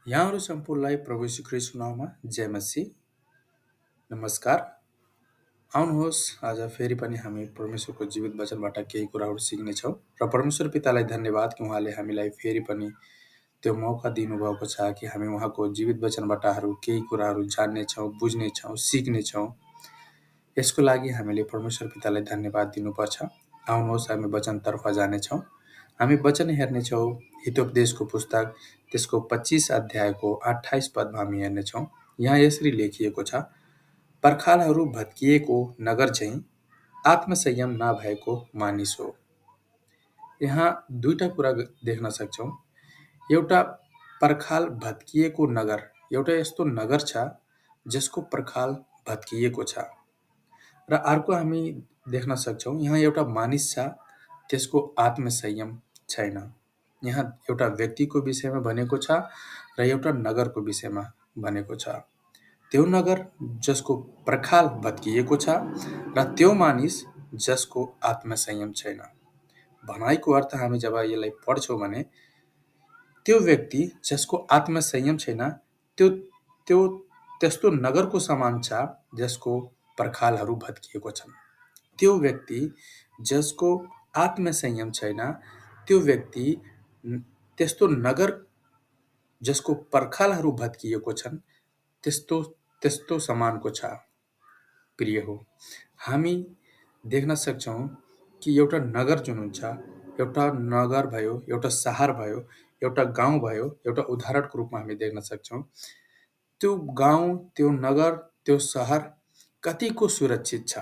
यहाँहरू सम्पूर्णलाई प्रभु यीशु ख्रीष्टको नाममा जय मसीह। नमस्कार। आउनुहोस् आज फेरि पनि हामी परमेश्वरको जीवित वचनबाट केही कुराहरू सिक्नेछौँ र परमेश्वर पितालाई धन्यवाद कि उहाँले हामीलाई फेरि पनि त्यो मौका दिनुभएको छ कि हामी उहाँको जीवित वचनबाटहरू केही कुराहरू जान्नेछौँ, बुझ्नेछौँ, सिक्नेछौँ। यसको लागि हामीले परमेश्वर पितालाई धन्यवाद दिनुपर्छ। आउनुहोस् हामी वचनतर्फ जानेछौँ। हामी वचन हेर्नेछौँ हितोपदेशको पुस्तक त्यसको 25 अध्यायको 28 पदमा हामी हेर्नेछौँ। यहाँ यसरी लेखिएको छ, पर्खालहरू भत्किएको नगर झैँ आत्मसंयम नभएको मानिस हो। यहाँ दुईटा कुरा देख्न सक्छौँ। एउटा पर्खाल भत्किएको नगर, एउटा यस्तो नगर छ जसको पर्खाल भत्किएको छ र अर्को हामी देख्न सक्छौँ यहाँ एउटा मानिस छ त्यसको आत्मसंयम छैन। यहाँ एउटा व्यक्तिको विषयमा भनेको छ र एउटा नगरको विषयमा भनेको छ। त्यो नगर जसको पर्खाल भत्किएको छ र त्यो मानिस जसको आत्मसंयम छैन। भनाइको अर्थ हामी जब यसलाई पढ्छौँ भने त्यो व्यक्ति जसको आत्मसंयम छैन त्यो त्यो त्यस्तो नगरको समान छ जसको पर्खालहरू भत्किएको छन्। त्यो व्यक्ति जसको आत्मसंयम छैन त्यो व्यक्ति त्यस्तो नगर जसको पर्खालहरू भत्किएको छन् त्यस्तो त्यस्तो समानको छ। प्रिय हो, हामी देख्न सक्छौँ कि एउटा नगर जुन हुन्छ, एउटा नगर भयो, एउटा शहर भयो, एउटा गाउँ भयो, एउटा उदाहरणको रूपमा हामी देख्न सक्छौँ। त्यो गाउँ, त्यो नगर, त्यो शहर कतिको सुरक्षित छ।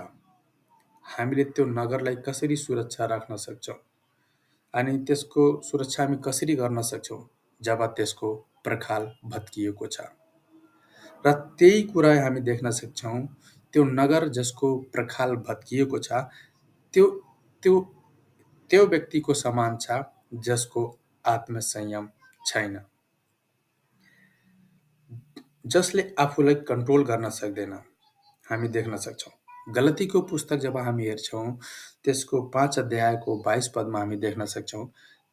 हामीले त्यो नगरलाई कसरी सुरक्षा राख्न सक्छौँ अनि त्यसको सुरक्षा हामी कसरी गर्न सक्छौँ जब त्यसको पर्खाल भत्किएको छ। र त्यही कुरा हामी देख्न सक्छौँ, त्यो नगर जसको पर्खाल भत्किएको छ त्यो त्यो त्यो व्यक्तिको समान छ जसको आत्मसंयम छैन, जसले आफूलाई कन्ट्रोल गर्न सक्दैन। हामी देख्न सक्छौँ गलतीको पुस्तक जब हामी हेर्छौँ त्यसको 5 अध्यायको 22 पदमा हामी देख्न सक्छौँ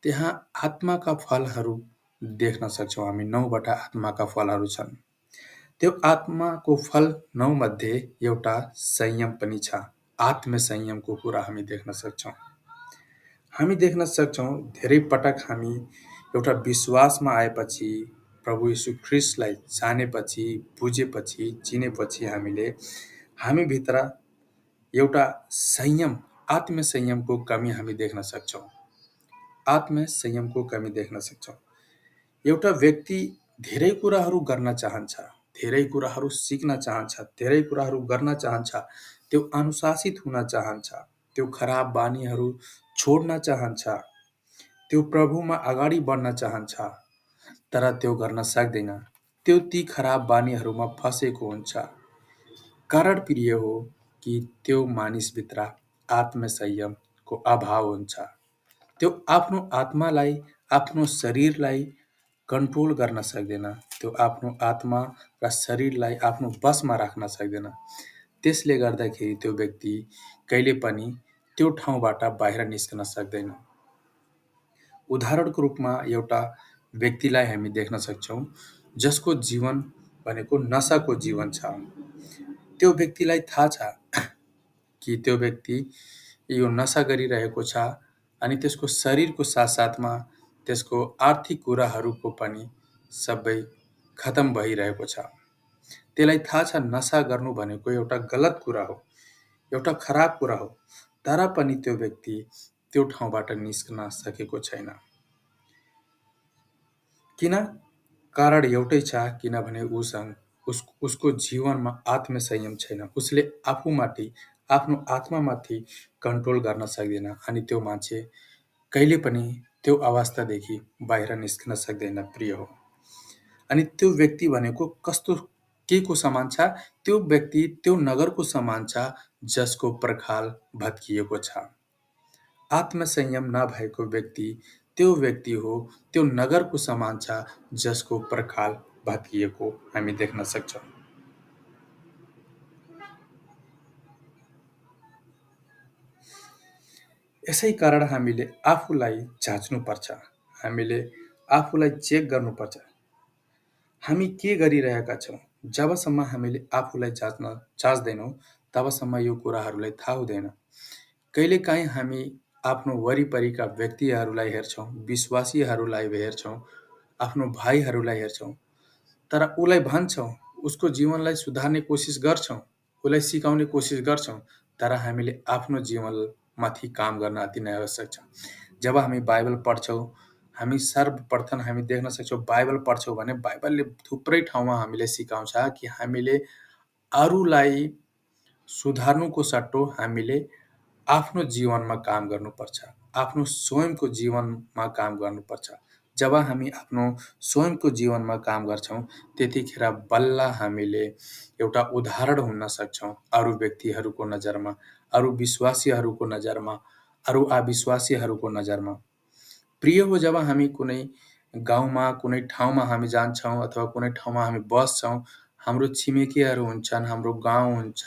त्यहाँ आत्माका फलहरू देख्न सक्छौँ हामी। 9वटा आत्माका फलहरू छन्। त्यो आत्माको फल 9 मध्ये एउटा संयम पनि छ। आत्मसंयमको कुरा हामी देख्न सक्छौँ। हामी देख्न सक्छौँ धेरै पटक हामी एउटा विश्वासमा आएपछि, प्रभु यीशु ख्रीष्टलाई जानेपछि, बुझेपछि, चिनेपछि हामी भित्र एउटा संयम, आत्मसंयमको कमी हामी देख्न सक्छौँ। आत्मसंयमको कमी देख्न सक्छौँ। एउटा व्यक्ति धेरै कुराहरू गर्न चाहन्छ, धेरै कुराहरू सिक्न चाहन्छ, धेरै कुराहरू गर्न चाहन्छ, त्यो अनुशासित हुन चाहन्छ, त्यो खराब बानीहरू छोड्न चाहन्छ, त्यो प्रभुमा अगाडि बढ्न चाहन्छ, तर त्यो गर्न सक्दैन। त्यो ती खराब बानीहरूमा फँसेको हुन्छ। कारण प्रिय हो कि त्यो मानिसभित्र आत्मसंयमको अभाव हुन्छ। त्यो आफ्नो आत्मालाई, आफ्नो शरीरलाई कन्ट्रोल गर्न सक्दैन। त्यो आफ्नो आत्मा र शरीरलाई आफ्नो बसमा राख्न सक्दैन। त्यसले गर्दाखेरि त्यो व्यक्ति कहिले पनि त्यो ठाउँबाट बाहिर निस्कन सक्दैन। उदाहरणको रूपमा एउटा व्यक्तिलाई हामी देख्न सक्छौँ जसको जीवन भनेको नशाको जीवन छ। त्यो व्यक्तिलाई थाहा छ कि त्यो व्यक्ति यो नशा गरिरहेको छ अनि त्यसको शरीरको साथसाथमा त्यसको आर्थिक कुराहरूको पनि सबै खतम भइरहेको छ। त्यसलाई थाहा छ नशा गर्नु भनेको एउटा गलत कुरा हो, एउटा खराब कुरा हो, तर पनि त्यो व्यक्ति त्यो ठाउँबाट निस्कन सकेको छैन। किन? कारण एउटै छ, किनभने उसको जीवनमा आत्मसंयम छैन। उसले आफूमाथि, आफ्नो आत्मामाथि कन्ट्रोल गर्न सक्दैन अनि त्यो मान्छे कहिले पनि त्यो अवस्थादेखि बाहिर निस्कन सक्दैन। प्रिय हो, अनि त्यो व्यक्ति भनेको कस्तो, के को समान छ? त्यो व्यक्ति त्यो नगरको समान छ जसको पर्खाल भत्किएको छ। आत्मसंयम नभएको व्यक्ति त्यो व्यक्ति हो, त्यो नगरको समान छ जसको पर्खाल भत्किएको हामी देख्न सक्छौँ। यसै कारण हामीले आफूलाई जाँच्नुपर्छ, हामीले आफूलाई चेक गर्नुपर्छ। हामी के गरिरहेका छौँ? जबसम्म हामीले आफूलाई जाँच्दैनौँ, तबसम्म यो कुराहरूलाई थाहा हुँदैन। कहिलेकाहीँ हामी आफ्नो वरिपरिका व्यक्तिहरूलाई हेर्छौँ, विश्वासीहरूलाई हेर्छौँ, आफ्नो भाइहरूलाई हेर्छौँ, तर उसलाई भन्छौँ, उसको जीवनलाई सुधार्ने कोसिस गर्छौँ, उसलाई सिकाउने कोसिस गर्छौँ, तर हामीले आफ्नो जीवनमाथि काम गर्न अति नै आवश्यक छ। जब हामी बाइबल पढ्छौँ, हामी सर्वप्रथम हामी देख्न सक्छौँ बाइबल पढ्छौँ भने बाइबलले थुप्रै ठाउँमा हामीले सिकाउँछ कि हामीले अरूलाई सुधार्नुको सट्टो हामीले आफ्नो जीवनमा काम गर्नुपर्छ। आफ्नो स्वयंको जीवनमा काम गर्नुपर्छ। जब हामी आफ्नो स्वयंको जीवनमा काम गर्छौँ, त्यतिखेर बल्ल हामीले एउटा उदाहरण हुन सक्छौँ अरू व्यक्तिहरूको नजरमा, अरू विश्वासीहरूको नजरमा, अरू अविश्वासीहरूको नजरमा। प्रिय हो, जब हामी कुनै गाउँमा, कुनै ठाउँमा हामी जान्छौँ अथवा कुनै ठाउँमा हामी बस्छौँ, हाम्रो छिमेकीहरू हुन्छन्, हाम्रो गाउँ हुन्छ,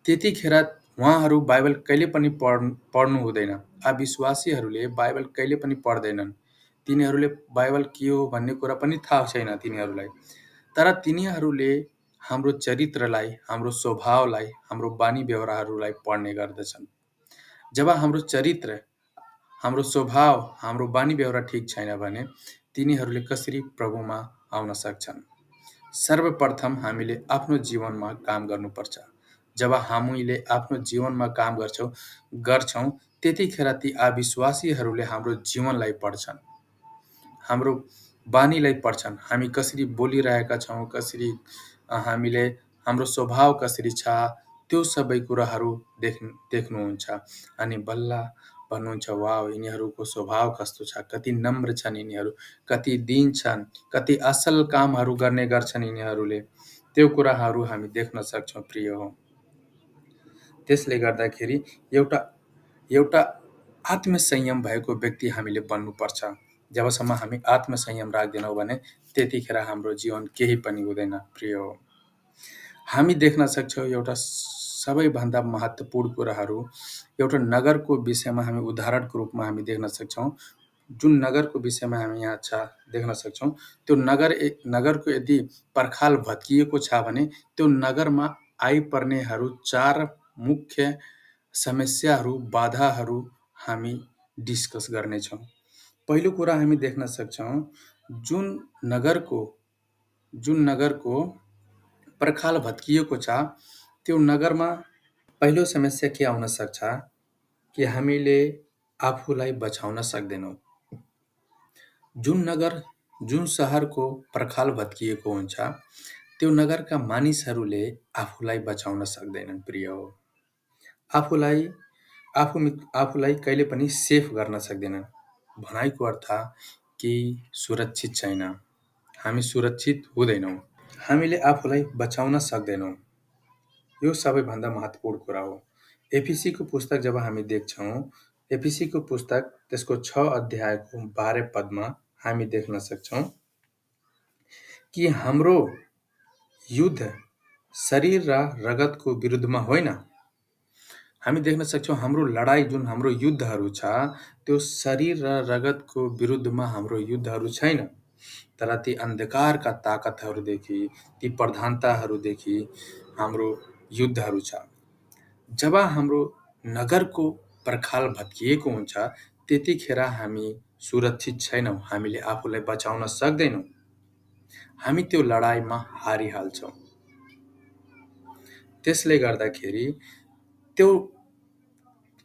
त्यतिखेर उहाँहरू बाइबल कहिले पनि पढ्नु हुँदैन। अविश्वासीहरूले बाइबल कहिले पनि पढ्दैनन्। तिनीहरूले बाइबल के हो भन्ने कुरा पनि थाहा छैन तिनीहरूलाई। तर तिनीहरूले हाम्रो चरित्रलाई, हाम्रो स्वभावलाई, हाम्रो बानी व्यवहारहरूलाई पढ्ने गर्दछन्। जब हाम्रो चरित्र, हाम्रो स्वभाव, हाम्रो बानी व्यवहार ठिक छैन भने तिनीहरूले कसरी प्रभुमा आउन सक्छन्? सर्वप्रथम हामीले आफ्नो जीवनमा काम गर्नुपर्छ। जब हामीले आफ्नो जीवनमा काम गर्छौँ, त्यतिखेर ती अविश्वासीहरूले हाम्रो जीवनलाई पढ्छन्, हाम्रो बानीलाई पढ्छन्। हामी कसरी बोलिरहेका छौँ, कसरी हामीले हाम्रो स्वभाव कसरी छ, त्यो सबै कुराहरू देख्नुहुन्छ। अनि बल्ल भन्नुहुन्छ, वाउ, यिनीहरूको स्वभाव कस्तो छ, कति नम्र छन् यिनीहरू, कति दीन छन्, कति असल कामहरू गर्ने गर्छन् यिनीहरूले। त्यो कुराहरू हामी देख्न सक्छौँ प्रिय हो। त्यसले गर्दाखेरि एउटा एउटा आत्मसंयम भएको व्यक्ति हामीले बन्नुपर्छ। जबसम्म हामी आत्मसंयम राख्दैनौँ भने त्यतिखेर हाम्रो जीवन केही पनि हुँदैन प्रिय हो। हामी देख्न सक्छौँ एउटा सबैभन्दा महत्त्वपूर्ण कुराहरू, एउटा नगरको विषयमा हामी उदाहरणको रूपमा हामी देख्न सक्छौँ। जुन नगरको विषयमा हामी यहाँ देख्न सक्छौँ, त्यो नगरको यदि पर्खाल भत्किएको छ भने त्यो नगरमा आइपर्नेहरू 4 मुख्य समस्याहरू, बाधाहरू हामी डिस्कस गर्नेछौँ। पहिलो कुरा हामी देख्न सक्छौँ, जुन नगरको पर्खाल भत्किएको छ, त्यो नगरमा पहिलो समस्या के आउन सक्छ कि हामीले आफूलाई बचाउन सक्दैनौँ। जुन सहरको पर्खाल भत्किएको हुन्छ, त्यो नगरका मानिसहरूले आफूलाई बचाउन सक्दैनन् प्रिय हो। आफूलाई कहिले पनि सेफ गर्न सक्दैनन्। भनाइको अर्थ कि सुरक्षित छैन, हामी सुरक्षित हुँदैनौँ, हामीले आफूलाई बचाउन सक्दैनौँ। यो सबैभन्दा महत्त्वपूर्ण कुरा हो। एफिसीको पुस्तक जब हामी देख्छौँ, एफिसीको पुस्तक त्यसको 6 अध्यायको 12 पदमा हामी देख्न सक्छौँ कि हाम्रो युद्ध शरीर र रगतको विरुद्धमा होइन। हामी देख्न सक्छौँ हाम्रो लडाई, जुन हाम्रो युद्धहरू छ, त्यो शरीर र रगतको विरुद्धमा हाम्रो युद्धहरू छैन, तर ती अन्धकारका ताकतहरूदेखि, ती प्रधानताहरूदेखि हाम्रो युद्धहरू छ। जब हाम्रो नगरको पर्खाल भत्किएको हुन्छ, त्यतिखेर हामी सुरक्षित छैनौँ, हामीले आफूलाई बचाउन सक्दैनौँ, हामी त्यो लडाईमा हारिहाल्छौँ। त्यसले गर्दाखेरि त्यो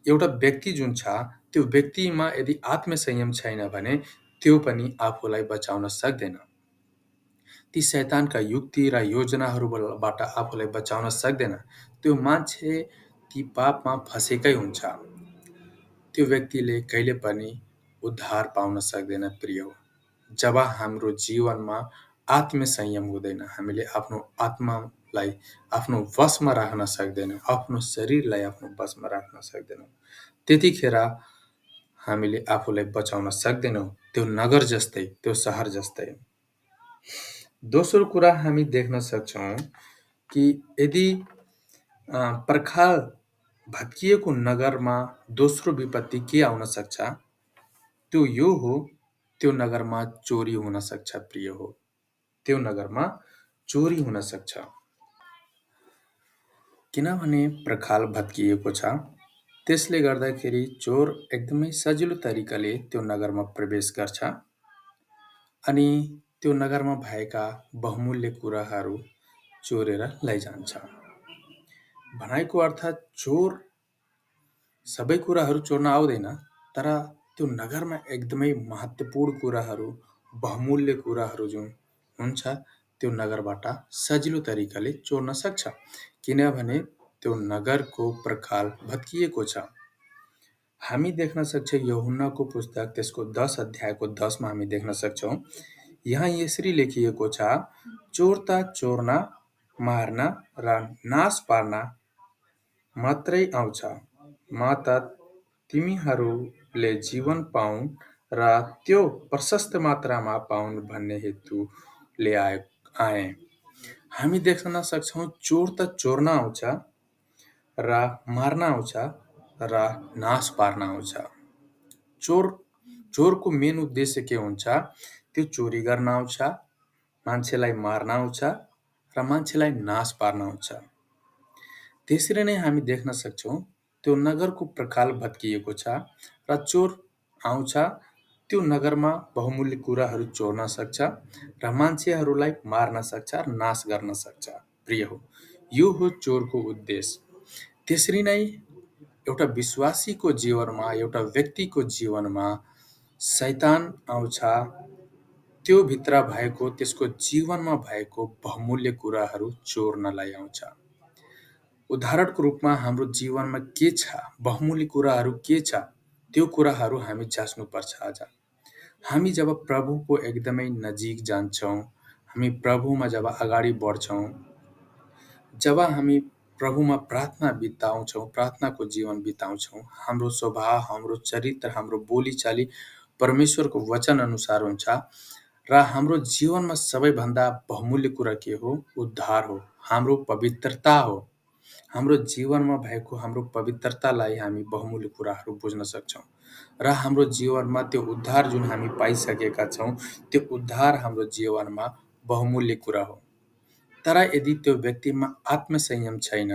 एउटा व्यक्ति जुन छ, त्यो व्यक्तिमा यदि आत्मसंयम छैन भने त्यो पनि आफूलाई बचाउन सक्दैन। ती शैतानका युक्ति र योजनाहरूबाट आफूलाई बचाउन सक्दैन। त्यो मान्छे ती पापमा फँसेकै हुन्छ। त्यो व्यक्तिले कहिले पनि उद्धार पाउन सक्दैन प्रिय हो। जब हाम्रो जीवनमा आत्मसंयम हुँदैन, हामीले आफ्नो आत्मालाई आफ्नो वशमा राख्न सक्दैनौँ, आफ्नो शरीरलाई आफ्नो वशमा राख्न सक्दैनौँ, त्यतिखेर हामीले आफूलाई बचाउन सक्दैनौँ, त्यो नगर जस्तै, त्यो सहर जस्तै। दोस्रो कुरा हामी देख्न सक्छौँ कि यदि पर्खाल भत्किएको नगरमा दोस्रो विपत्ति के आउन सक्छ, त्यो यो हो, त्यो नगरमा चोरी हुन सक्छ प्रिय हो। त्यो नगरमा चोरी हुन सक्छ। किनभने पर्खाल भत्किएको छ, त्यसले गर्दाखेरि चोर एकदमै सजिलो तरिकाले त्यो नगरमा प्रवेश गर्छ अनि त्यो नगरमा भएका बहुमूल्य कुराहरू चोरेर लैजान्छ। भनाइको अर्थ चोर सबै कुराहरू चोर्न आउँदैन, तर त्यो नगरमा एकदमै महत्त्वपूर्ण कुराहरू, बहुमूल्य कुराहरू जुन हुन्छ, त्यो नगरबाट सजिलो तरिकाले चोर्न सक्छ। किनभने त्यो नगरको पर्खाल भत्किएको छ। हामी देख्न सक्छौँ यूहन्नाको पुस्तक त्यसको 10 अध्यायको 10 मा हामी देख्न सक्छौँ। यहाँ यसरी लेखिएको छ, चोर त चोर्न, मार्न र नाश पार्न मात्रै आउँछ। म त तिमीहरूले जीवन पाउन् र त्यो प्रशस्त मात्रामा पाउन् भन्ने हेतुले आएँ। हामी देख्न सक्छौँ चोर त चोर्न आउँछ र मार्न आउँछ र नाश पार्न आउँछ। चोरको मेन उद्देश्य के हुन्छ? त्यो चोरी गर्न आउँछ, मान्छेलाई मार्न आउँछ र मान्छेलाई नाश पार्न आउँछ। त्यसरी नै हामी देख्न सक्छौँ त्यो नगरको पर्खाल भत्किएको छ र चोर आउँछ, त्यो नगरमा बहुमूल्य कुराहरू चोर्न सक्छ र मान्छेहरूलाई मार्न सक्छ र नाश गर्न सक्छ। प्रिय हो, यो हो चोरको उद्देश्य। त्यसरी नै एउटा विश्वासीको जीवनमा, एउटा व्यक्तिको जीवनमा शैतान आउँछ, त्यो भित्र भएको, त्यसको जीवनमा भएको बहुमूल्य कुराहरू चोर्नलाई आउँछ। उदाहरणको रूपमा हाम्रो जीवनमा के छ, बहुमूल्य कुराहरू के छ, त्यो कुराहरू हामी जाँच्नुपर्छ आज। हामी जब प्रभुको एकदमै नजिक जान्छौँ, हामी प्रभुमा जब अगाडि बढ्छौँ, जब हामी प्रभुमा प्रार्थना बिताउँछौँ, प्रार्थनाको जीवन बिताउँछौँ, हाम्रो स्वभाव, हाम्रो चरित्र, हाम्रो बोलीचाली परमेश्वरको वचन अनुसार हुन्छ र हाम्रो जीवनमा सबैभन्दा बहुमूल्य कुरा के हो? उद्धार हो, हाम्रो पवित्रता हो। हाम्रो जीवनमा भएको हाम्रो पवित्रतालाई हामी बहुमूल्य कुराहरू बुझ्न सक्छौँ र हाम्रो जीवनमा त्यो उद्धार जुन हामी पाइसकेका छौँ, त्यो उद्धार हाम्रो जीवनमा बहुमूल्य कुरा हो। तर यदि त्यो व्यक्तिमा आत्मसंयम छैन,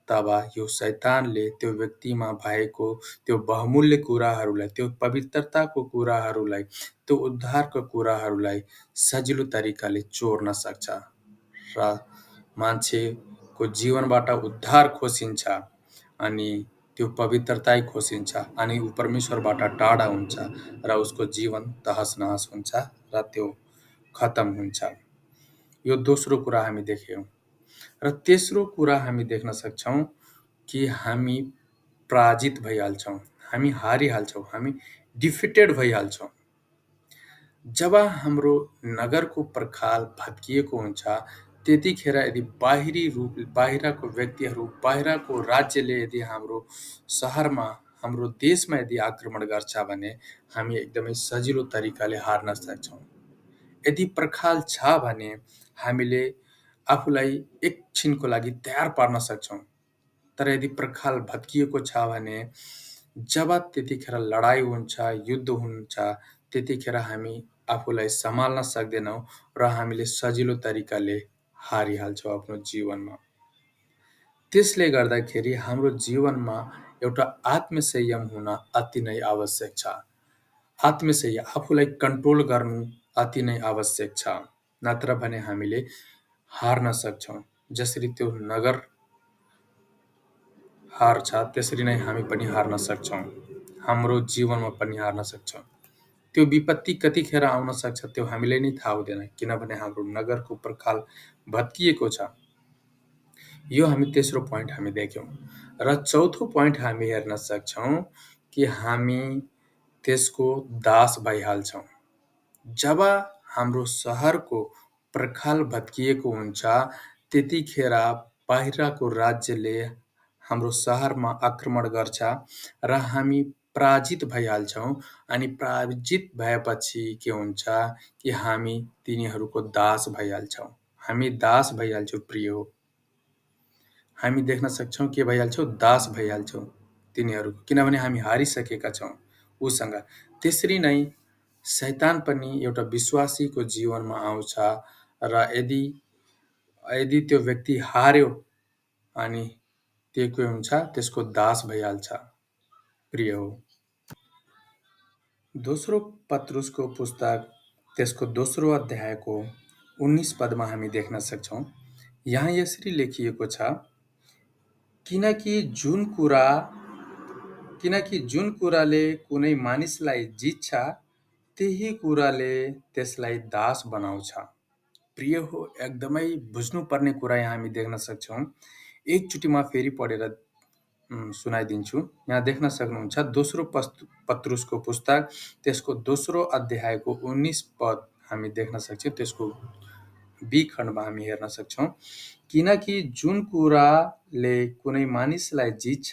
तब यो शैतानले त्यो व्यक्तिमा भएको त्यो बहुमूल्य कुराहरूलाई, त्यो पवित्रताको कुराहरूलाई, त्यो उद्धारको कुराहरूलाई सजिलो तरिकाले चोर्न सक्छ र मान्छेको जीवनबाट उद्धार खोसिन्छ अनि त्यो पवित्रता खोसिन्छ अनि ऊ परमेश्वरबाट टाढा हुन्छ र उसको जीवन तहस नहस हुन्छ र त्यो खतम हुन्छ। यो दोस्रो कुरा हामी देख्यौँ। र तेस्रो कुरा हामी देख्न सक्छौँ कि हामी पराजित भइहाल्छौँ, हामी हारिहाल्छौँ, हामी डिफिटेड भइहाल्छौँ। जब हाम्रो नगरको पर्खाल भत्किएको हुन्छ, त्यतिखेर यदि बाहिरको व्यक्तिहरू, बाहिरको राज्यले यदि हाम्रो सहरमा, हाम्रो देशमा यदि आक्रमण गर्छ भने हामी एकदमै सजिलो तरिकाले हार्न सक्छौँ। यदि पर्खाल छ भने हामीले आफूलाई एकछिनको लागि तयार पार्न सक्छौँ। तर यदि पर्खाल भत्किएको छ भने जब त्यतिखेर लडाई हुन्छ, युद्ध हुन्छ, त्यतिखेर हामी आफूलाई सम्हाल्न सक्दैनौँ र हामीले सजिलो तरिकाले हारिहाल्छौँ आफ्नो जीवनमा। त्यसले गर्दाखेरि हाम्रो जीवनमा एउटा आत्मसंयम हुन अति नै आवश्यक छ। आत्मसंयम, आफूलाई कन्ट्रोल गर्नु अति नै आवश्यक छ। नत्र भने हामीले हार्न सक्छौँ। जसरी त्यो नगर हार्छ, त्यसरी नै हामी पनि हार्न सक्छौँ। हाम्रो जीवनमा पनि हार्न सक्छौँ। त्यो विपत्ति कतिखेर आउन सक्छ त्यो हामीलाई नै थाहा हुँदैन, किनभने हाम्रो नगरको पर्खाल भत्किएको छ। यो हामी तेस्रो पोइन्ट हामी देख्यौँ। र चौथो पोइन्ट हामी हेर्न सक्छौँ कि हामी त्यसको दास भइहाल्छौँ। जब हाम्रो सहरको पर्खाल भत्किएको हुन्छ, त्यतिखेर बाहिरको राज्यले हाम्रो सहरमा आक्रमण गर्छ र हामी पराजित भइहाल्छौँ अनि पराजित भएपछि के हुन्छ कि हामी तिनीहरूको दास भइहाल्छौँ। हामी दास भइहाल्छौँ। प्रिय हो, हामी देख्न सक्छौँ के भइहाल्छौँ? दास भइहाल्छौँ तिनीहरूको, किनभने हामी हारिसकेका छौँ उसँग। त्यसरी नै शैतान पनि एउटा विश्वासीको जीवनमा आउँछ र यदि यदि त्यो व्यक्ति हार्यो अनि त्यो के हुन्छ त्यसको दास भइहाल्छ। प्रिय हो। दोस्रो पत्रुसको पुस्तक त्यसको दोस्रो अध्यायको 19 पदमा हामी देख्न सक्छौँ। यहाँ यसरी लेखिएको छ, किनकि जुन कुरा किनकि जुन कुराले कुनै मानिसलाई जित्छ त्यही कुराले त्यसलाई दास बनाउँछ। प्रिय हो, एकदमै बुझ्नुपर्ने कुरा यहाँ हामी देख्न सक्छौँ। एकचोटि म फेरि पढेर सुनाइदिन्छु। यहाँ देख्न सक्नुहुन्छ दोस्रो पत्रुसको पुस्तक त्यसको दोस्रो अध्यायको 19 पद हामी देख्न सक्छौँ। त्यसको बी खण्डमा हामी हेर्न सक्छौँ, किनकि जुन कुराले कुनै मानिसलाई जित्छ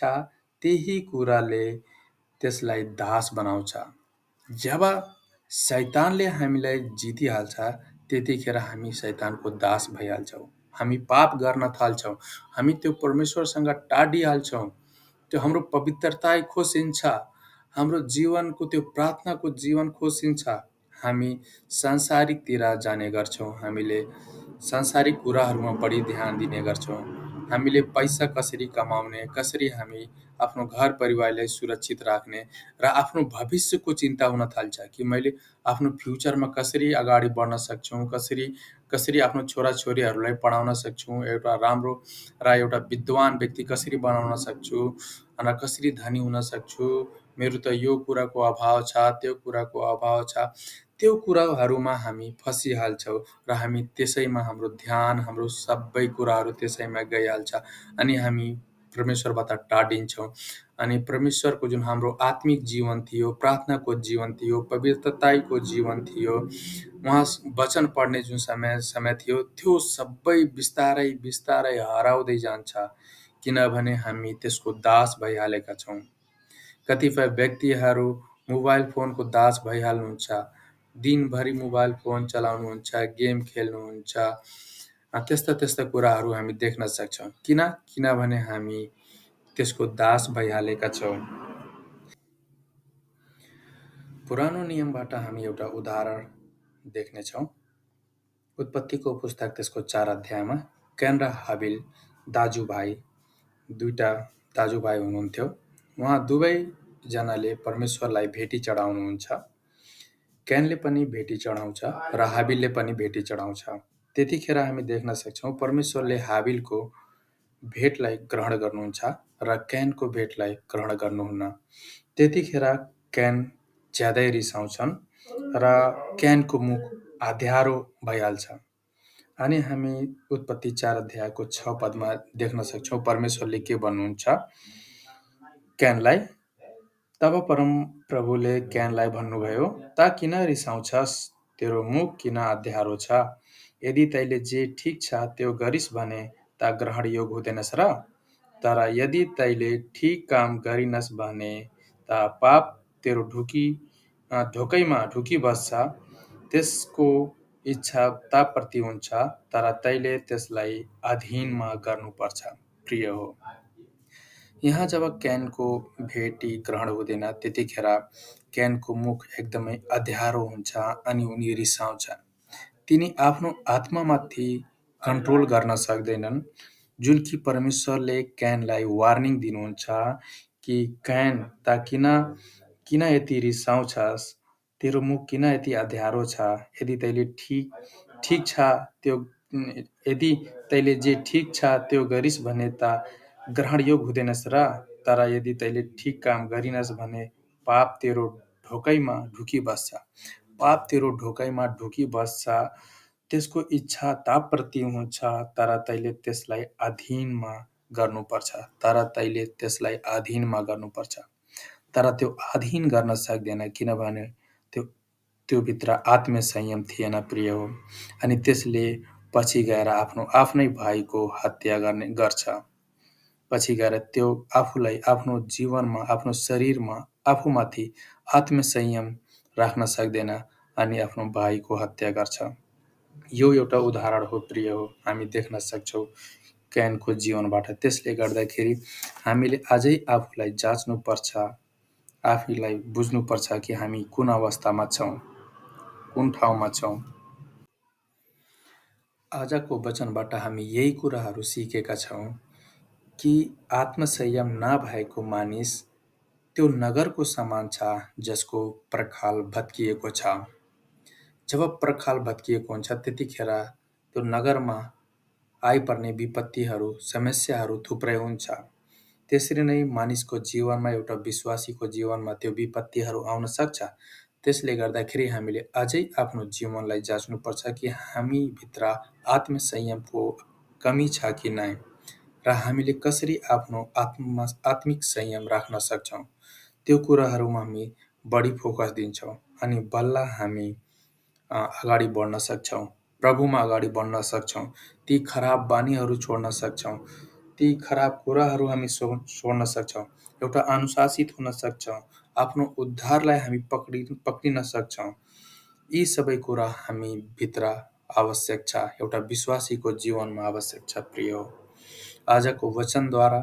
त्यही कुराले त्यसलाई दास बनाउँछ। जब शैतानले हामीलाई जितिहाल्छ त्यतिखेर हामी शैतानको दास भइहाल्छौँ। हामी पाप गर्न थाल्छौँ। हामी त्यो परमेश्वरसँग टाढिहाल्छौँ। त्यो हाम्रो पवित्रता खोसिन्छ। हाम्रो जीवनको त्यो प्रार्थनाको जीवन खोसिन्छ। हामी सांसारिकतिर जाने गर्छौँ। हामीले सांसारिक कुराहरूमा बढी ध्यान दिने गर्छौँ। हामीले पैसा कसरी कमाउने, कसरी हामी आफ्नो घर परिवारलाई सुरक्षित राख्ने र आफ्नो भविष्यको चिन्ता हुन थाल्छ कि मैले आफ्नो फ्युचरमा कसरी अगाडि बढ्न सक्छौँ, कसरी आफ्नो छोराछोरीहरूलाई पढाउन सक्छौँ, एउटा राम्रो र एउटा विद्वान व्यक्ति कसरी बनाउन सक्छु, र कसरी धनी हुन सक्छु, मेरो त यो कुराको अभाव छ, त्यो कुराको अभाव छ। त्यो कुराहरूमा हामी फसिहाल्छौँ र हामी त्यसैमा हाम्रो ध्यान, हाम्रो सबै कुराहरू त्यसैमा गइहाल्छ अनि हामी परमेश्वरबाट टाढिन्छौँ। अनि परमेश्वरको जुन हाम्रो आत्मिक जीवन थियो, प्रार्थनाको जीवन थियो, पवित्रताको जीवन थियो, उहाँ वचन पढ्ने जुन समय थियो, त्यो सबै बिस्तारै बिस्तारै हराउँदै जान्छ, किनभने हामी त्यसको दास भइहालेका छौँ। कतिपय व्यक्तिहरू मोबाइल फोनको दास भइहाल्नुहुन्छ। दिनभरि मोबाइल फोन चलाउनुहुन्छ, गेम खेल्नुहुन्छ। त्यस्ता त्यस्ता कुराहरू हामी देख्न सक्छौँ। किनभने हामी त्यसको दास भइहालेका छौँ। पुरानो नियमबाट हामी एउटा उदाहरण देख्नेछौँ। उत्पत्तिको पुस्तक त्यसको 4 अध्यायमा कैन र हाबिल दाजुभाइ, दुईटा दाजुभाइ हुनुहुन्थ्यो। उहाँ दुवैजनाले परमेश्वरलाई भेटी चढाउनुहुन्छ। कैनले पनि भेटी चढाउँछ र हाबिलले पनि भेटी चढाउँछ। त्यतिखेर हामी देख्न सक्छौँ परमेश्वरले हाबिलको भेटलाई ग्रहण गर्नुहुन्छ र कैनको भेटलाई ग्रहण गर्नुहुन्न। त्यतिखेर कैन ज्यादै रिसाउँछन् र कैनको मुख आध्यारो भइहाल्छ। अनि हामी उत्पत्ति 4 अध्यायको 6 पदमा देख्न सक्छौँ परमेश्वरले के भन्नुहुन्छ कैनलाई। तब परमप्रभुले कैनलाई भन्नुभयो, "ता किन रिसाउँछस्? तेरो मुख किन आध्यारो छ? यदि तैले जे ठिक छ त्यो गरिस् भने ता ग्रहण योग हुँदैनस् र? तर यदि तैले ठिक काम गरिनस् भने ता पाप तेरो ढोकैमा ढुकिबस्छ। त्यसको इच्छा ताप्रति हुन्छ, तर तैले त्यसलाई अधीनमा गर्नुपर्छ।" प्रिय हो, यहाँ जब कैनको भेटी ग्रहण हुँदैन त्यतिखेर कैनको मुख एकदमै अध्यारो हुन्छ अनि उनी रिसाउँछ। तिनी आफ्नो आत्मामाथि कन्ट्रोल गर्न सक्दैनन्। जुन कि परमेश्वरले कैनलाई वार्निङ दिनुहुन्छ कि कैन ता किन यति रिसाउँछस्? तेरो मुख किन यति अध्यारो छ? यदि तैले ठिक छ त्यो यदि तैले जे ठिक छ त्यो गरिस् भने ता ग्रहण योग हुँदैनस् र? तर यदि तैले ठिक काम गरिनस् भने पाप तेरो ढोकैमा ढुकिबस्छ। पाप तेरो ढोकैमा ढुकिबस्छ। त्यसको इच्छा ताप्रति हुन्छ, तर तैले त्यसलाई अधीनमा गर्नुपर्छ। तर त्यो अधीन गर्न सक्दैन, किनभने त्यो भित्र आत्मीय संयम थिएन। प्रिय हो, अनि त्यसले पछि गएर आफ्नो आफ्नै भाइको हत्या गर्छ। पछि गएर त्यो आफूलाई आफ्नो जीवनमा, आफ्नो शरीरमा, आफूमाथि आत्मीय संयम राख्न सक्दैन अनि आफ्नो भाइको हत्या गर्छ। यो एउटा उदाहरण हो। प्रिय हो, हामी देख्न सक्छौँ कैनको जीवनबाट। त्यसले गर्दाखेरि हामीले अझै आफूलाई जाँच्नुपर्छ, आफूलाई बुझ्नुपर्छ कि हामी कुन अवस्थामा छौँ, कुन ठाउँमा छौँ। आजको वचनबाट हामी यही कुराहरू सिकेका छौँ कि आत्मसंयम नभएको मानिस त्यो नगरको समान छ जसको पर्खाल भत्किएको छ। जब पर्खाल भत्किएको हुन्छ त्यतिखेर त्यो नगरमा आइपर्ने विपत्तिहरू, समस्याहरू थुप्रै हुन्छ। त्यसरी नै मानिसको जीवनमा एउटा विश्वासीको जीवनमा त्यो विपत्तिहरू आउन सक्छ। त्यसले गर्दाखेरि हामीले अझै आफ्नो जीवनलाई जाँच्नुपर्छ कि हामीभित्र आत्मसंयमको कमी छ कि नै र हामीले कसरी आफ्नो आत्मिक संयम राख्न सक्छौँ। त्यो कुराहरूमा हामी बढी फोकस दिन्छौँ अनि बल्ल हामी अगाडि बढ्न सक्छौँ। प्रभुमा अगाडि बढ्न सक्छौँ। ती खराब बानीहरू छोड्न सक्छौँ। ती खराब कुराहरू हामी छोड्न सक्छौँ। एउटा अनुशासित हुन सक्छौँ। आफ्नो उद्धारलाई हामी पक्रिन सक्छौँ। यी सबै कुरा हामी भित्र आवश्यक छ। एउटा विश्वासीको जीवनमा आवश्यक छ प्रिय। आजको वचनद्वारा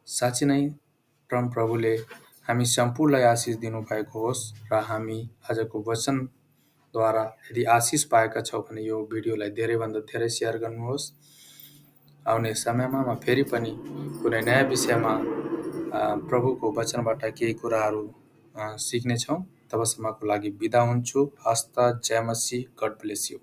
साँच्चै नै परमप्रभुले हामी सम्पूर्णलाई आशिष दिनुभएको होस् र हामी आजको वचनद्वारा यदि आशिष पाएका छौँ भने यो भिडियोलाई धेरैभन्दा धेरै सेयर गर्नुहोस्। आउने समयमा म फेरि पनि कुनै नयाँ विषयमा प्रभुको वचनबाट केही कुराहरू सिक्नेछौँ। तबसम्मको लागि बिदा हुन्छु। हस्त, जय मसी, गड ब्लेस यू।